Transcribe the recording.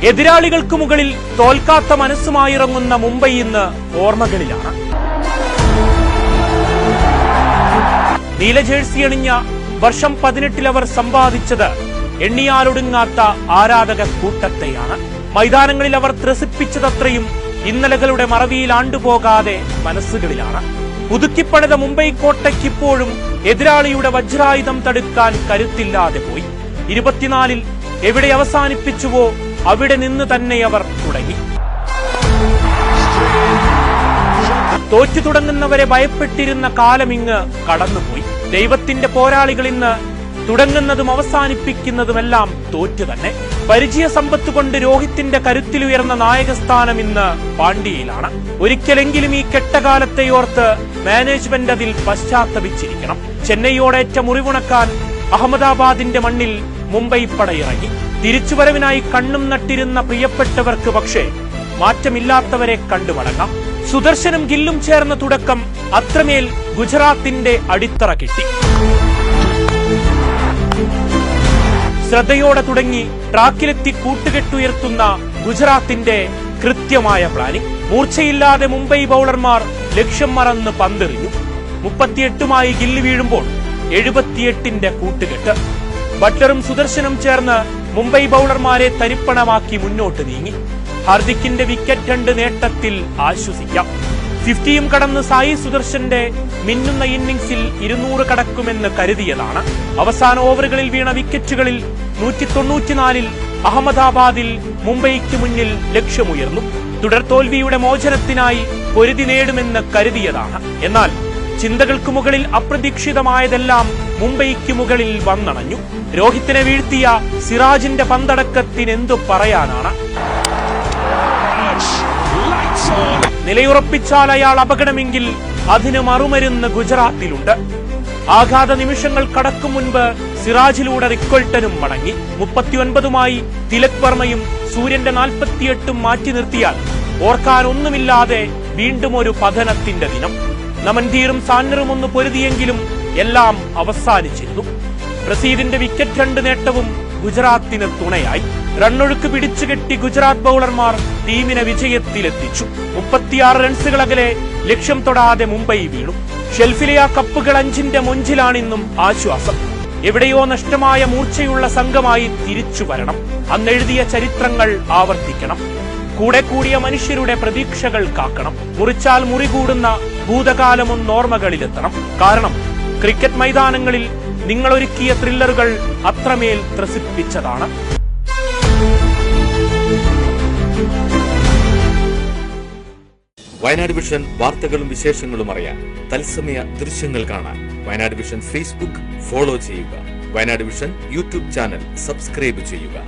എതിരാളികൾക്ക് മുകളിൽ തോൽക്കാത്ത മനസ്സുമായിറങ്ങുന്ന മുംബൈ ഇന്ന് ഓർമ്മകളിലാണ്. നീല ജേഴ്സി അണിഞ്ഞ വർഷം 18 അവർ സമ്പാദിച്ചത് എണ്ണിയാലൊടുങ്ങാത്ത ആരാധക കൂട്ടത്തെയാണ്. മൈതാനങ്ങളിൽ അവർ ത്രസിപ്പിച്ചതത്രയും ഇന്നലകളുടെ മറവിയിൽ ആണ്ടുപോകാതെ മനസ്സുകളിലാണ്. പുതുക്കിപ്പണിത മുംബൈ കോട്ടയ്ക്കിപ്പോഴും എതിരാളിയുടെ വജ്രായുധം തടുക്കാൻ കരുത്തില്ലാതെ പോയി. 24-ൽ എവിടെ അവസാനിപ്പിച്ചുവോ അവിടെ നിന്ന് തന്നെ അവർ തുടങ്ങി. തോറ്റു തുടങ്ങുന്നവരെ ഭയപ്പെട്ടിരുന്ന കാലമിങ്ങ് കടന്നുപോയി. ദൈവത്തിന്റെ പോരാളികൾ ഇന്ന് തുടങ്ങുന്നതും അവസാനിപ്പിക്കുന്നതുമെല്ലാം തോറ്റു തന്നെ. പരിചയ സമ്പത്ത് കൊണ്ട് രോഹിത്തിന്റെ കരുത്തിലുയർന്ന നായകസ്ഥാനം ഇന്ന് പാണ്ഡ്യയിലാണ്. ഒരിക്കലെങ്കിലും ഈ കെട്ടകാലത്തെയോർത്ത് മാനേജ്മെന്റ് അതിൽ പശ്ചാത്തപിച്ചിരിക്കണം. ചെന്നൈയോടേറ്റ മുറിവുണക്കാൻ അഹമ്മദാബാദിന്റെ മണ്ണിൽ മുംബൈ പടയിറങ്ങി. തിരിച്ചുവരവിനായി കണ്ണും നട്ടിരുന്ന പ്രിയപ്പെട്ടവർക്ക് പക്ഷേ മാറ്റമില്ലാത്തവരെ കണ്ടുമടങ്ങാം. സുദർശനും ഗില്ലും ചേർന്ന തുടക്കം അത്രമേൽ ഗുജറാത്തിന്റെ അടിത്തറ കിട്ടി. ശ്രദ്ധയോടെ തുടങ്ങി ട്രാക്കിലെത്തി കൂട്ടുകെട്ടുയർത്തുന്ന ഗുജറാത്തിന്റെ കൃത്യമായ പ്ലാനിംഗ്. മൂർച്ചയില്ലാതെ മുംബൈ ബൌളർമാർ ലക്ഷ്യം മറന്ന് പന്തെറിഞ്ഞു. 38മായി ഗില്ല് വീഴുമ്പോൾ 78ന്റെ കൂട്ടുകെട്ട്. ബട്ട്ലറും സുദർശനും ചേർന്ന് മുംബൈ ബൌളർമാരെ തരിപ്പണമാക്കി മുന്നോട്ട് നീങ്ങി. ഹാർദിക്കിന്റെ വിക്കറ്റ് 2 നേട്ടത്തിൽ ആശ്വസിക്കാം. 50യും കടന്ന് സായി സുദർശന്റെ മിന്നുന്ന ഇന്നിംഗ്സിൽ 200 കടക്കുമെന്ന് കരുതിയതാണ്. അവസാന ഓവറുകളിൽ വീണ വിക്കറ്റുകളിൽ 194-ൽ അഹമ്മദാബാദിൽ മുംബൈക്ക് മുന്നിൽ ലക്ഷ്യമുയർന്നു. തുടർ തോൽവിയുടെ മോചനത്തിനായി പൊരുതി നേടുമെന്ന് കരുതിയതാണ്. എന്നാൽ ചിന്തകൾക്ക് മുകളിൽ അപ്രതീക്ഷിതമായതെല്ലാം മുംബൈക്ക് മുകളിൽ വന്നണഞ്ഞു. രോഹിത്തിനെ വീഴ്ത്തിയ സിറാജിന്റെ പന്തടക്കത്തിനെന്തു പറയാനാണ്. നിലയുറപ്പിച്ചാൽ അയാൾ അപകടമെങ്കിൽ അതിന് മറുമരുന്ന് ഗുജറാത്തിലുണ്ട്. ആഘാത നിമിഷങ്ങൾ കടക്കും മുൻപ് സിറാജിലൂടെ റിക്കോൾട്ടനും മടങ്ങി. 39മായി തിലക് വർമ്മയും സൂര്യന്റെ 48ഉം മാറ്റി നിർത്തിയാൽ ഓർക്കാനൊന്നുമില്ലാതെ വീണ്ടും ഒരു പതനത്തിന്റെ ദിനം. നമൻധീറും സാന്നറും ഒന്ന് പൊരുതിയെങ്കിലും എല്ലാം അവസാനിച്ചിരുന്നു. പ്രസീദിന്റെ വിക്കറ്റ് 2 നേട്ടവും ഗുജറാത്തിന് തുണയായി. റണ്ണൊഴുക്ക് പിടിച്ചുകെട്ടി ഗുജറാത്ത് ബൌളർമാർ ടീമിനെ വിജയത്തിലെത്തിച്ചു. 36 റൺസുകളകലെ ലക്ഷ്യം തൊടാതെ മുംബൈ വീണു. ഷെൽഫിലെ ആ കപ്പുകൾ 5ന്റെ മൊഞ്ചിലാണിന്നും ആശ്വാസം. എവിടെയോ നഷ്ടമായ മൂർച്ചയുള്ള സംഘമായി തിരിച്ചു വരണം. അന്നെഴുതിയ ചരിത്രങ്ങൾ ആവർത്തിക്കണം. കൂടെ കൂടിയ മനുഷ്യരുടെ പ്രതീക്ഷകൾ കാക്കണം. മുറിച്ചാൽ മുറി കൂടുന്ന ഭൂതകാലമൊന്നോർമ്മകളിലെത്തണം. കാരണം ക്രിക്കറ്റ് മൈതാനങ്ങളിൽ നിങ്ങളൊരുക്കിയ ത്രില്ലറുകൾ അത്രമേൽ ത്രസിപ്പിച്ചതാണ്. വയനാട് വിഷൻ വാർത്തകളും വിശേഷങ്ങളും അറിയാൻ തത്സമയ ദൃശ്യങ്ങൾ കാണാൻ വയനാട് വിഷൻ ഫേസ്ബുക്ക് ഫോളോ ചെയ്യുക. Wayanad vision YouTube channel subscribe ചെയ്യുക.